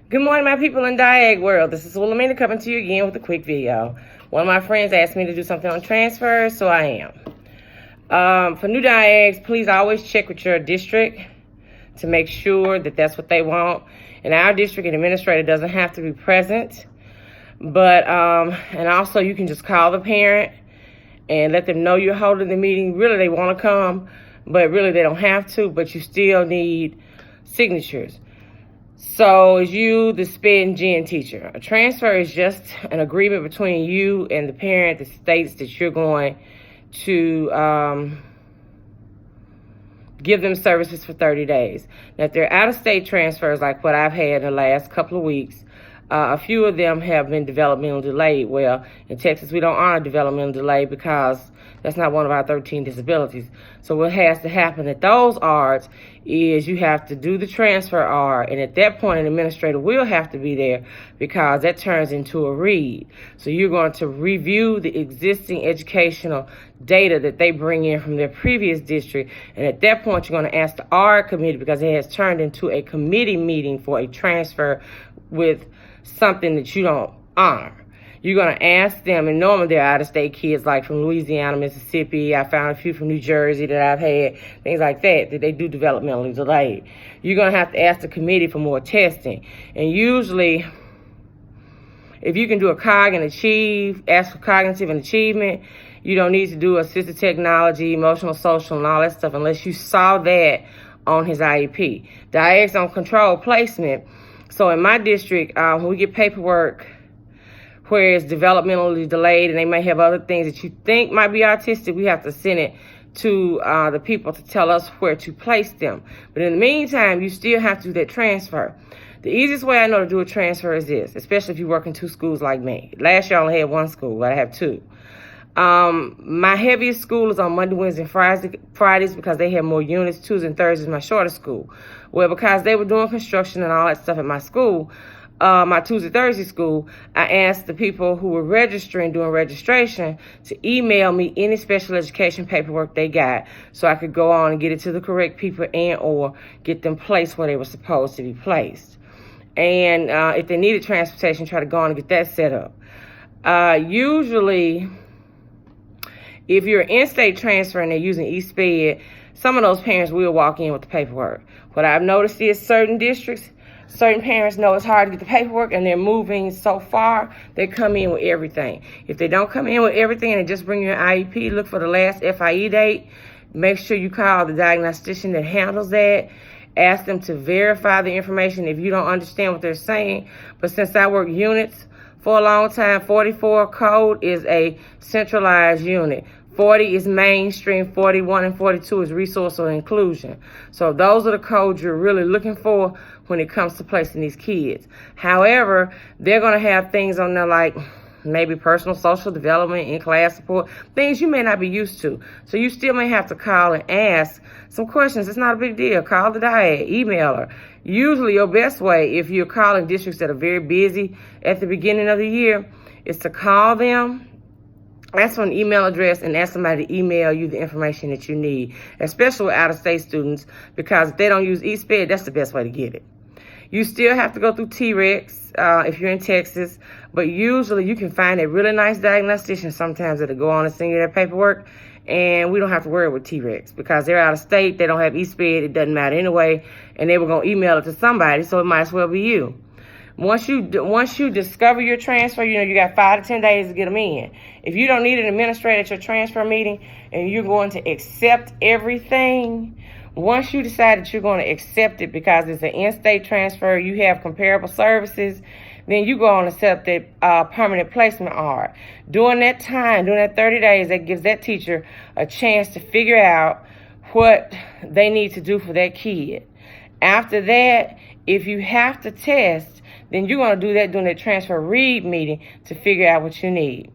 Good morning, my people in Diag world. This is Wilhelmina coming to you again with a quick video. One of my friends asked me to do something on transfers, so I am. For new Diags, please always check with your district to make sure that that's what they want. In our district, an administrator doesn't have to be present, but and also you can just call the parent and let them know you're holding the meeting. Really, they want to come, but really they don't have to, but you still need signatures. So is you the SPED and Gen teacher. A transfer is just an agreement between you and the parent that states that you're going to give them services for 30 days. Now, if they're out-of-state transfers like what I've had in the last couple of weeks, a few of them have been developmental delayed. Well, in Texas, we don't honor developmental delay because that's not one of our 13 disabilities. So what has to happen at those ARDs is you have to do the transfer ARD, and at that point, an administrator will have to be there because that turns into a read. So you're going to review the existing educational data that they bring in from their previous district, and at that point, you're going to ask the ARD committee, because it has turned into a committee meeting for a transfer with something that you don't honor. You're going to ask them, and normally they're out-of-state kids like from Louisiana, Mississippi. I found a few from New Jersey that I've had, things like that they do developmentally delayed. You're going to have to ask the committee for more testing. And usually, if you can do a COG and achieve, ask for cognitive and achievement, you don't need to do assistive technology, emotional, social, and all that stuff unless you saw that on his IEP. The IX on control placement. So in my district, when we get paperwork where it's developmentally delayed and they may have other things that you think might be autistic, we have to send it to the people to tell us where to place them. But in the meantime, you still have to do that transfer. The easiest way I know to do a transfer is this, especially if you work in 2 schools like me. Last year I only had 1 school, but I have 2. My heaviest school is on Monday, Wednesday, and Fridays because they have more units. Tuesdays and Thursdays is my shortest school. Well, because they were doing construction and all that stuff at my school, my Tuesday, Thursday school, I asked the people who were registering, doing registration, to email me any special education paperwork they got so I could go on and get it to the correct people and or get them placed where they were supposed to be placed. And if they needed transportation, try to go on and get that set up. Usually, if you're in-state transfer and they're using eSped, some of those parents will walk in with the paperwork. What I've noticed is certain districts, certain parents know it's hard to get the paperwork and they're moving so far, they come in with everything. If they don't come in with everything and they just bring you an IEP, look for the last FIE date. Make sure you call the diagnostician that handles that. Ask them to verify the information if you don't understand what they're saying. But since I work units for a long time, 44 code is a centralized unit. 40 is mainstream, 41 and 42 is resource or inclusion. So those are the codes you're really looking for when it comes to placing these kids. However, they're going to have things on there like maybe personal social development, in-class support, things you may not be used to. So you still may have to call and ask some questions. It's not a big deal. Call the DIAD, email her. Usually your best way, if you're calling districts that are very busy at the beginning of the year, is to call them, ask for an email address, and ask somebody to email you the information that you need, especially with out-of-state students, because if they don't use eSped, that's the best way to get it. You still have to go through T-Rex if you're in Texas, but usually you can find a really nice diagnostician sometimes that'll go on and send you their paperwork, and we don't have to worry with T-Rex because they're out of state, they don't have eSped, it doesn't matter anyway, and they were going to email it to somebody, so it might as well be you. Once you discover your transfer, you got 5 to 10 days to get them in. If you don't need an administrator at your transfer meeting and you're going to accept everything, once you decide that you're going to accept it because it's an in-state transfer, you have comparable services, then you go on and set up that permanent placement ARD. During that time, during that 30 days, that gives that teacher a chance to figure out what they need to do for that kid. After that, if you have to test, then you're going to do that during that transfer read meeting to figure out what you need.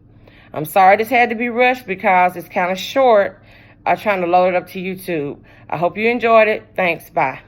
I'm sorry this had to be rushed because it's kind of short. I'm trying to load it up to YouTube. I hope you enjoyed it. Thanks. Bye.